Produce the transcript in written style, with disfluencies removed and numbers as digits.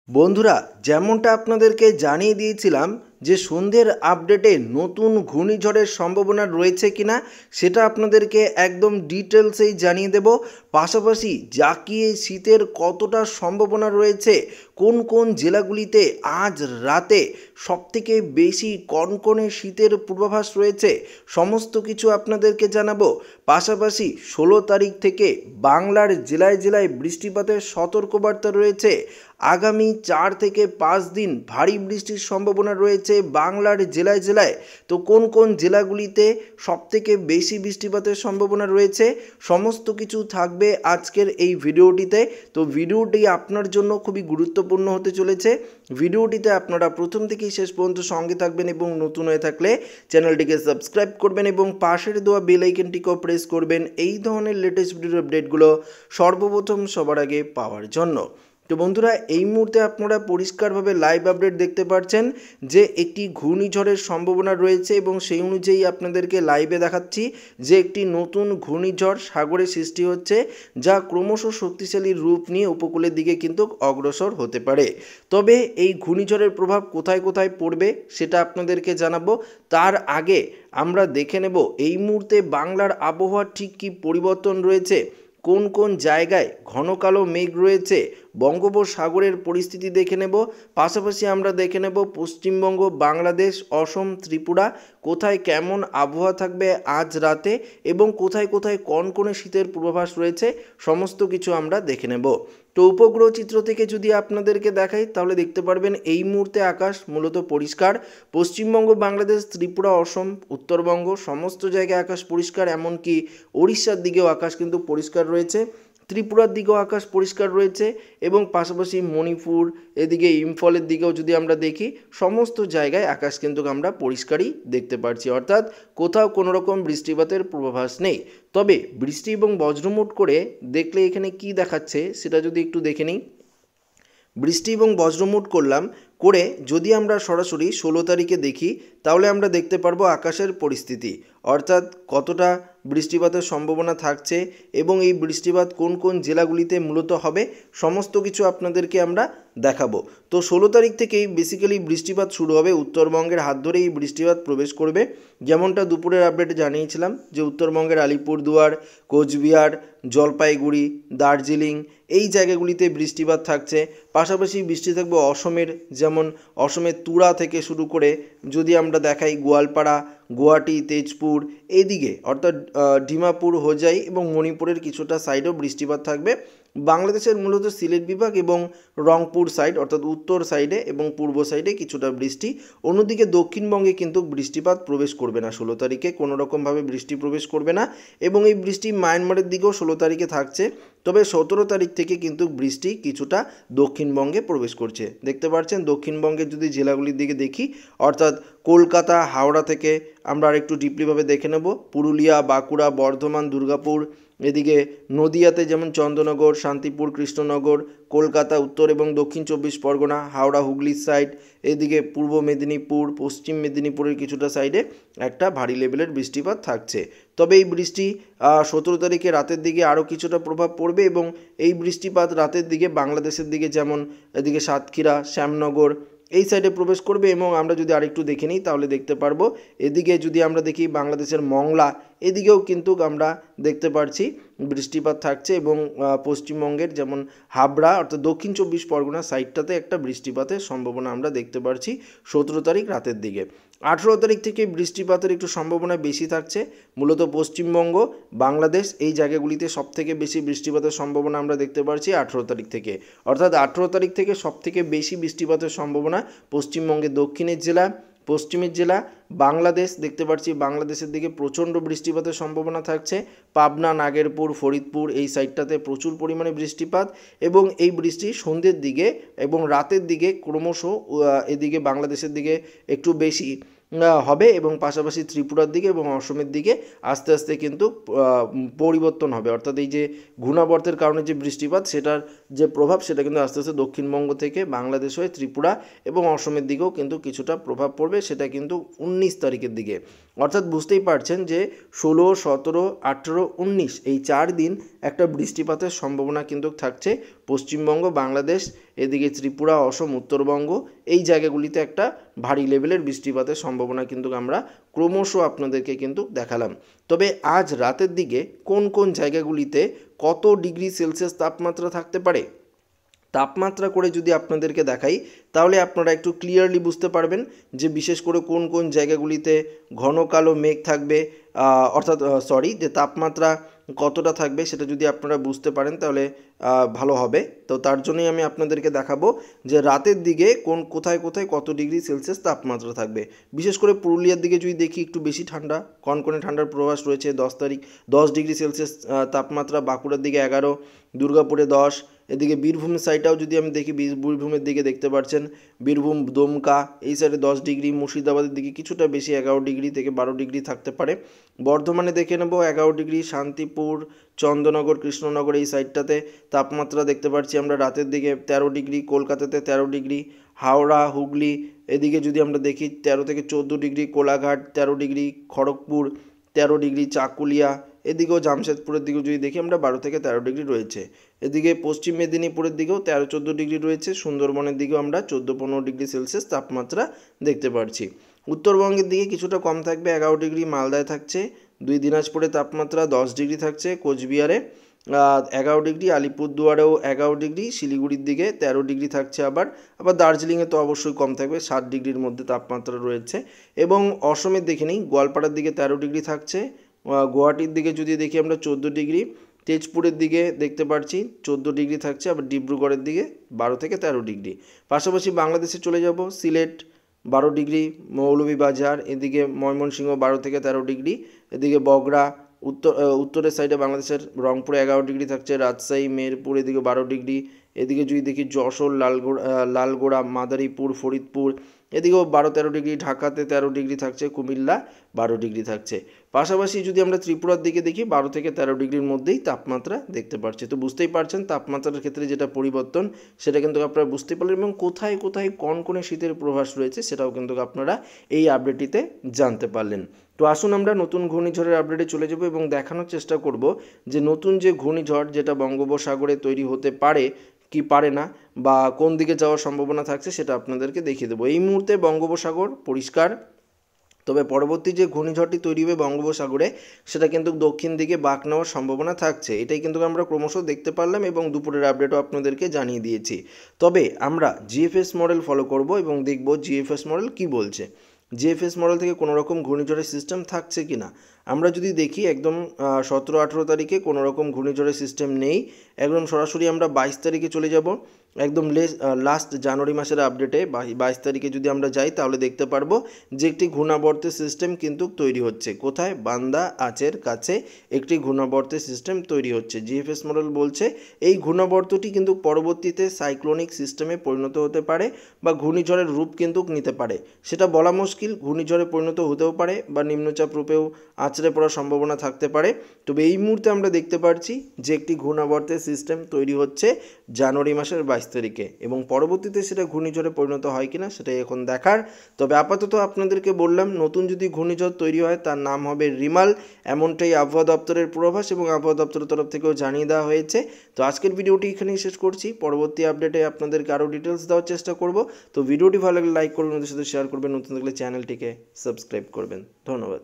বন্ধুরা, যেমনটা আপনাদেরকে জানিয়ে দিয়েছিলাম যে সন্ধ্যের আপডেটে নতুন ঘূর্ণিঝড়ের সম্ভাবনা রয়েছে কিনা সেটা আপনাদেরকে একদম ডিটেলসেই জানিয়ে দেব। পাশাপাশি জাকিয়ে শীতের কতটা সম্ভাবনা রয়েছে, কোন কোন জেলাগুলিতে আজ রাতে সবথেকে বেশি কনকনে শীতের পূর্বাভাস রয়েছে, সমস্ত কিছু আপনাদেরকে জানাবো। পাশাপাশি 16 তারিখ থেকে বাংলার জেলায় জেলায় বৃষ্টিপাতের সতর্কবার্তা রয়েছে। আগামী 4 থেকে 5 দিন ভারী বৃষ্টির সম্ভাবনা রয়েছে বাংলার জেলায় জেলায়। তো কোন কোন জেলাগুলিতে সবথেকে বেশি বৃষ্টিপাতের সম্ভাবনা রয়েছে সমস্ত কিছু থাকবে আজকের এই ভিডিওটিতে। তো ভিডিওটি আপনার জন্য খুবই গুরুত্বপূর্ণ হতে চলেছে। ভিডিওটিতে আপনারা প্রথম থেকেই শেষ পর্যন্ত সঙ্গে থাকবেন এবং নতুন হয়ে থাকলে চ্যানেলটিকে সাবস্ক্রাইব করবেন এবং পাশের দেওয়া বেল আইকনটিকেও প্রেস করবেন এই ধরনের লেটেস্ট ভিডিওর আপডেটগুলো সর্বপ্রথম সবার আগে পাওয়ার জন্য। তো বন্ধুরা, এই মুহূর্তে আপনারা পরিষ্কারভাবে লাইভ আপডেট দেখতে পাচ্ছেন যে একটি ঘূর্ণিঝড়ের সম্ভাবনা রয়েছে এবং সেই অনুযায়ী আপনাদেরকে লাইভে দেখাচ্ছি যে একটি নতুন ঘূর্ণিঝড় সাগরে সৃষ্টি হচ্ছে, যা ক্রমশ শক্তিশালী রূপ নিয়ে উপকূলের দিকে কিন্তু অগ্রসর হতে পারে। তবে এই ঘূর্ণিঝড়ের প্রভাব কোথায় কোথায় পড়বে সেটা আপনাদেরকে জানাবো। তার আগে আমরা দেখে নেব এই মুহূর্তে বাংলার আবহাওয়ার ঠিক কী পরিবর্তন রয়েছে, কোন কোন জায়গায় ঘন কালো মেঘ রয়েছে, বঙ্গোপসাগরের পরিস্থিতি দেখে নেব। পাশাপাশি আমরা দেখে নেব পশ্চিমবঙ্গ, বাংলাদেশ, অসম, ত্রিপুরা কোথায় কেমন আবহাওয়া থাকবে আজ রাতে এবং কোথায় কোথায় কনকনে শীতের পূর্বাভাস রয়েছে সমস্ত কিছু আমরা দেখে নেব। তো উপগ্রহ চিত্র থেকে যদি আপনাদেরকে দেখাই তাহলে দেখতে পারবেন এই মুহূর্তে আকাশ মূলত পরিষ্কার। পশ্চিমবঙ্গ, বাংলাদেশ, ত্রিপুরা, অসম, উত্তরবঙ্গ সমস্ত জায়গায় আকাশ পরিষ্কার, এমনকি ওড়িশার দিকেও আকাশ কিন্তু পরিষ্কার রয়েছে, ত্রিপুরার দিকেও আকাশ পরিষ্কার রয়েছে এবং পাশাপাশি মণিপুর, এদিকে ইম্ফলের দিকেও যদি আমরা দেখি সমস্ত জায়গায় আকাশ কিন্তু আমরা পরিষ্কারই দেখতে পাচ্ছি, অর্থাৎ কোথাও কোনো রকম বৃষ্টিপাতের পূর্বাভাস নেই। তবে বৃষ্টি এবং বজ্রমুট করে দেখলে এখানে কি দেখাচ্ছে সেটা যদি একটু দেখে নিই। বৃষ্টি এবং বজ্রমুট করে যদি আমরা সরাসরি 16 তারিখে দেখি তাহলে আমরা দেখতে পারবো আকাশের পরিস্থিতি, অর্থাৎ কতটা বৃষ্টিপাতের সম্ভাবনা থাকছে এবং এই বৃষ্টিপাত কোন কোন জেলাগুলিতে মূলত হবে সমস্ত কিছু আপনাদেরকে আমরা দেখাবো। তো 16 তারিখ থেকেই বেসিক্যালি বৃষ্টিপাত শুরু হবে, উত্তরবঙ্গের হাত ধরেই এই বৃষ্টিপাত প্রবেশ করবে। যেমনটা দুপুরের আপডেটে জানিয়েছিলাম যে উত্তরবঙ্গের আলিপুরদুয়ার, কোচবিহার, জলপাইগুড়ি, দার্জিলিং এই জায়গাগুলিতে বৃষ্টিপাত থাকছে। পাশাপাশি বৃষ্টি থাকবে অসমের, যেমন অসমের তুরা থেকে শুরু করে যদি আমরা দেখাই গোয়ালপাড়া, গুয়াহাটি, তেজপুর এইদিকে অর্থাৎ ডিমাপুর, হোজাই এবং মণিপুরের কিছুটা সাইডেও বৃষ্টিপাত থাকবে। বাংলাদেশের মূলত সিলেট বিভাগ এবং রংপুর সাইড অর্থাৎ উত্তর সাইডে এবং পূর্ব সাইডে কিছুটা বৃষ্টি। অন্যদিকে দক্ষিণবঙ্গে কিন্তু বৃষ্টিপাত প্রবেশ করবে না 16 তারিখে, কোনো রকমভাবে বৃষ্টি প্রবেশ করবে না এবং এই বৃষ্টি মায়ানমারের দিকেও 16 তারিখে থাকছে। তবে 17 তারিখ থেকে কিন্তু বৃষ্টি কিছুটা দক্ষিণবঙ্গে প্রবেশ করছে। দেখতে পাচ্ছেন দক্ষিণবঙ্গের যদি জেলাগুলির দিকে দেখি, অর্থাৎ কলকাতা, হাওড়া থেকে আমরা আরেকটু ডিপলিভাবে দেখে নেব, পুরুলিয়া, বাঁকুড়া, বর্ধমান, দুর্গাপুর, এদিকে নদিয়াতে যেমন চন্দ্রনগর, শান্তিপুর, কৃষ্ণনগর, কলকাতা, উত্তর এবং দক্ষিণ 24 পরগনা, হাওড়া, হুগলির সাইড, এদিকে পূর্ব মেদিনীপুর, পশ্চিম মেদিনীপুরের কিছুটা সাইডে একটা ভারী লেভেলের বৃষ্টিপাত থাকছে। তবে এই বৃষ্টি 17 তারিখে রাতের দিকে আরও কিছুটা প্রভাব পড়বে এবং এই বৃষ্টিপাত রাতের দিকে বাংলাদেশের দিকে যেমন এদিকে সাতক্ষীরা, শ্যামনগর এই সাইডে প্রবেশ করবে এবং আমরা যদি আরেকটু দেখে নিই তাহলে দেখতে পারবো এদিকে যদি আমরা দেখি বাংলাদেশের মংলা এদিকেও কিন্তু আমরা দেখতে পাচ্ছি বৃষ্টিপাত থাকছে এবং পশ্চিমবঙ্গের যেমন হাবড়া অর্থাৎ দক্ষিণ 24 পরগনা সাইডটাতে একটা বৃষ্টিপাতের সম্ভাবনা আমরা দেখতে পাচ্ছি 17 তারিখ রাতের দিকে। 18 তারিখ থেকে বৃষ্টিপাতের একটু সম্ভাবনা বেশি থাকছে, মূলত পশ্চিমবঙ্গ, বাংলাদেশ এই জায়গাগুলিতে সবথেকে বেশি বৃষ্টিপাতের সম্ভাবনা আমরা দেখতে পাচ্ছি 18 তারিখ থেকে, অর্থাৎ 18 তারিখ থেকে সবথেকে বেশি বৃষ্টিপাতের সম্ভাবনা পশ্চিমবঙ্গের দক্ষিণের জেলা, পশ্চিমের জেলা, বাংলাদেশ দেখতে পাচ্ছি বাংলাদেশের দিকে প্রচণ্ড বৃষ্টিপাতের সম্ভাবনা থাকছে, পাবনা, নাগেরপুর, ফরিদপুর এই সাইডটাতে প্রচুর পরিমাণে বৃষ্টিপাত এবং এই বৃষ্টি সন্ধ্যের দিকে এবং রাতের দিকে ক্রমশ এদিকে বাংলাদেশের দিকে একটু বেশি হবে এবং পাশাপাশি ত্রিপুরার দিকে এবং অসমের দিকে আস্তে আস্তে কিন্তু পরিবর্তন হবে, অর্থাৎ এই যে ঘূর্ণাবর্তের কারণে যে বৃষ্টিপাত সেটার যে প্রভাব সেটা কিন্তু আস্তে আস্তে দক্ষিণবঙ্গ থেকে বাংলাদেশ হয়ে ত্রিপুরা এবং অসমের দিকেও কিন্তু কিছুটা প্রভাব পড়বে, সেটা কিন্তু 19 তারিখের দিকে। অর্থাৎ বুঝতেই পারছেন যে 16, 17, 18, 19 এই 4 দিন একটা বৃষ্টিপাতের সম্ভাবনা কিন্তু থাকছে পশ্চিমবঙ্গ, বাংলাদেশ, এদিকে ত্রিপুরা, অসম, উত্তরবঙ্গ, এই জায়গাগুলিতে একটা ভারী লেভেলের বৃষ্টিপাতের সম্ভাবনা কিন্তু আমরা ক্রমশ আপনাদেরকে কিন্তু দেখালাম। তবে আজ রাতের দিকে কোন কোন জায়গাগুলিতে কত ডিগ্রি সেলসিয়াস তাপমাত্রা থাকতে পারে, তাপমাত্রা করে যদি আপনাদেরকে দেখাই তাহলে আপনারা একটু ক্লিয়ারলি বুঝতে পারবেন যে বিশেষ করে কোন কোন জায়গাগুলিতে ঘন কালো মেঘ থাকবে, অর্থাৎ যে তাপমাত্রা কতটা থাকবে সেটা যদি আপনারা বুঝতে পারেন তাহলে ভালো হবে। তো তার জন্যই আমি আপনাদেরকে দেখাবো যে রাতের দিকে কোথায় কোথায় কত ডিগ্রি সেলসিয়াস তাপমাত্রা থাকবে। বিশেষ করে পুরুলিয়ার দিকে যদি দেখি একটু বেশি ঠান্ডা, কনকনে ঠান্ডার প্রভাস রয়েছে। 10 ডিগ্রি সেলসিয়াস তাপমাত্রা, বাঁকুড়ার দিকে 11, দুর্গাপুরে 10, এদিকে বীরভূম সাইডটাও যদি আমি দেখি বীরভূমের দিকে দেখতে পাচ্ছেন বীরভূম, দমকা এই সাইডে 10 ডিগ্রি, মুর্শিদাবাদের দিকে কিছুটা বেশি 11 ডিগ্রি থেকে 12 ডিগ্রি থাকতে পারে। বর্ধমানে দেখে নেব 11 ডিগ্রি, শান্তিপুর, চন্দ্রনগর, কৃষ্ণনগর এই সাইডটাতে তাপমাত্রা দেখতে পাচ্ছি আমরা রাতের দিকে 13 ডিগ্রি, কলকাতাতে 13 ডিগ্রি, হাওড়া, হুগলি এদিকে যদি আমরা দেখি 13 থেকে 14 degree, Kolaghat 13 degree, Kharagpur 13 degree, Chakulia এদিকেও জামশেদপুরের দিকেও যদি দেখি আমরা 12 থেকে 13 ডিগ্রি রয়েছে। এদিকে পশ্চিম মেদিনীপুরের দিকেও 13-14 ডিগ্রি রয়েছে, সুন্দরবনের দিকেও আমরা 14-15 ডিগ্রি সেলসিয়াস তাপমাত্রা দেখতে পাচ্ছি। উত্তরবঙ্গের দিকে কিছুটা কম থাকবে, 11 ডিগ্রি মালদায় থাকছে, 2 দিনাজপুরে তাপমাত্রা 10 ডিগ্রি থাকছে, কোচবিহারে 11 ডিগ্রি, আলিপুরদুয়ারেও 11 ডিগ্রি, শিলিগুড়ির দিকে 13 ডিগ্রি থাকছে। আবার দার্জিলিংয়ে তো অবশ্যই কম থাকবে, 7 ডিগ্রির মধ্যে তাপমাত্রা রয়েছে। এবং অসমের দেখে নিই, গোয়ালপাড়ার দিকে 13 ডিগ্রি থাকছে, গুয়াহাটির দিকে যদি দেখি আমরা 14 ডিগ্রি, তেজপুরের দিকে দেখতে পাচ্ছি 14 ডিগ্রি থাকছে, আবার ডিব্রুগড়ের দিকে 12 থেকে 13 ডিগ্রি। পাশাপাশি বাংলাদেশে চলে যাব, সিলেট 12 ডিগ্রি, মৌলভীবাজার এদিকে ময়মনসিংহ 12 থেকে 13 ডিগ্রি, এদিকে বগরা, উত্তরের সাইডে বাংলাদেশের রংপুরে 11 ডিগ্রি থাকছে, রাজশাহী, মেহেরপুর এদিকে 12 ডিগ্রি, এদিকে যদি দেখি যশোর, লালগোড়া, মাদারীপুর, ফরিদপুর এদিকেও 12-13 ডিগ্রি, ঢাকাতে 13 ডিগ্রি থাকছে, কুমিল্লা 12 ডিগ্রি থাকছে। পাশাপাশি যদি আমরা ত্রিপুরার দিকে দেখি 12 থেকে 13 ডিগ্রির মধ্যেই তাপমাত্রা দেখতে পাচ্ছি। তো বুঝতেই পারছেন তাপমাত্রার ক্ষেত্রে যেটা পরিবর্তন সেটা কিন্তু আপনারা বুঝতে পারলেন, এবং কোথায় কোথায় কনকনে শীতের প্রভাস রয়েছে সেটাও কিন্তু আপনারা এই আপডেটটিতে জানতে পারলেন। তো আসুন আমরা নতুন ঘূর্ণিঝড়ের আপডেটে চলে যাব এবং দেখানোর চেষ্টা করব যে নতুন যে ঘূর্ণিঝড় যেটা বঙ্গোপসাগরে তৈরি হতে পারে কি পারে না, বা কোন দিকে যাওয়ার সম্ভাবনা থাকছে সেটা আপনাদেরকে দেখিয়ে দেবো। এই মুহূর্তে বঙ্গোপসাগর পরিষ্কার, তবে পরবর্তী যে ঘূর্ণিঝড়টি তৈরি হবে বঙ্গোপসাগরে সেটা কিন্তু দক্ষিণ দিকে বাঁক নেওয়ার সম্ভাবনা থাকছে, এটাই কিন্তু আমরা ক্রমশ দেখতে পারলাম এবং দুপুরের আপডেটও আপনাদেরকে জানিয়ে দিয়েছি। তবে আমরা জিএফএস মডেল ফলো করব এবং দেখব জিএফএস মডেল কি বলছে, জিএফএস মডেল থেকে কোনো রকম ঘূর্ণিঝড়ের সিস্টেম থাকছে কি না। আমরা যদি দেখি একদম 17-18 তারিখে কোনো রকম ঘূর্ণিঝড়ের সিস্টেম নেই, একদম সরাসরি আমরা 22 তারিখে চলে যাব। একদম লাস্ট জানুয়ারি মাসের আপডেটে 22 তারিখে যদি আমরা যাই তাহলে দেখতে পারবো যে একটি ঘূর্ণাবর্তের সিস্টেম কিন্তু তৈরি হচ্ছে। কোথায়? বান্দা আচের কাছে একটি ঘূর্ণাবর্তের সিস্টেম তৈরি হচ্ছে। জিএফএস মডেল বলছে এই ঘূর্ণাবর্তটি কিন্তু পরবর্তীতে সাইক্লোনিক সিস্টেমে পরিণত হতে পারে বা ঘূর্ণিঝড়ের রূপ কিন্তু নিতে পারে, সেটা বলা মুশকিল। ঘূর্ণিঝড়ে পরিণত হতেও পারে বা নিম্নচাপ রূপেও আছড়ে পড়ার সম্ভাবনা থাকতে পারে। তবে এই মুহূর্তে আমরা দেখতে পাচ্ছি যে একটি ঘূর্ণাবর্তের সিস্টেম তৈরি হচ্ছে জানুয়ারি মাসের 22 তারিখে, এবং পরবর্তীতে সেটা ঘূর্ণিঝড়ে পরিণত হয় কিনা সেটাই এখন দেখার। তবে আপাতত আপনাদেরকে বললাম নতুন যদি ঘূর্ণিঝড় তৈরি হয় তার নাম হবে রিমাল, এমনটাই আবহাওয়া দপ্তরের পূর্বাভাস এবং আবহাওয়া দপ্তরের তরফ থেকেও জানিয়ে দেওয়া হয়েছে। তো আজকের ভিডিওটি এখানেই শেষ করছি, পরবর্তী আপডেটে আপনাদেরকে আরও ডিটেলস দেওয়ার চেষ্টা করব। তো ভিডিওটি ভালো লাগলে লাইক করবেন, ওদের সাথে শেয়ার করবেন, নতুন থাকলে চ্যানেলটিকে সাবস্ক্রাইব করবেন। ধন্যবাদ।